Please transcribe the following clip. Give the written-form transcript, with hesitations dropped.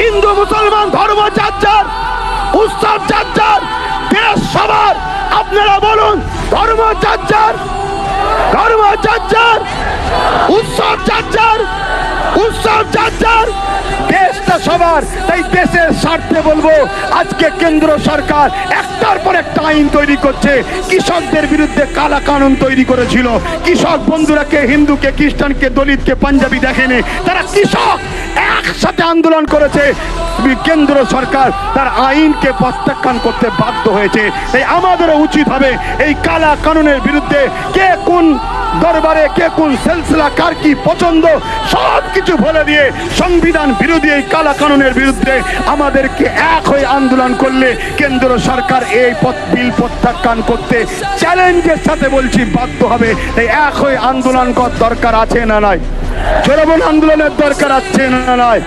হিন্দু মুসলমান ধর্ম যার যার, উৎসব যার যার, দেশ সবার। আপনারা বলুন, ধর্ম যার যার, ধর্ম যার যার, উৎসব যার যার, উৎসব যার যার, দেশটা সবার। তাই দেশের স্বার্থে বলবো, আজকে কেন্দ্র সরকার একটার পর একটা আইন তৈরি করছে। কৃষকদের বিরুদ্ধে কালা কানুন তৈরি করেছিল। কৃষক বন্ধুরাকে, হিন্দুকে, খ্রিস্টানকে, দলিতকে, পাঞ্জাবি দেখেনি, তারা কৃষক একসাথে আন্দোলন করেছে। কেন্দ্র সরকার তার আইনকে প্রত্যাখ্যান করতে বাধ্য হয়েছে। তাই আমাদেরও উচিত হবে এই কালা কানুনের বিরুদ্ধে, কে কোন দরবারে, কে কোন সিলসিলা, কার কি পছন্দ, সব কিছু বলে দিয়ে সংবিধান বিরোধী এই কালা কানুনের বিরুদ্ধে আমাদেরকে এক হয়ে আন্দোলন করলে কেন্দ্র সরকার এই বিল প্রত্যাখ্যান করতে চ্যালেঞ্জের সাথে বলছি বাধ্য হবে। তাই এক হয়ে আন্দোলন করার দরকার আছে না নাই? জনগণ আন্দোলনের দরকার আছে না নাই?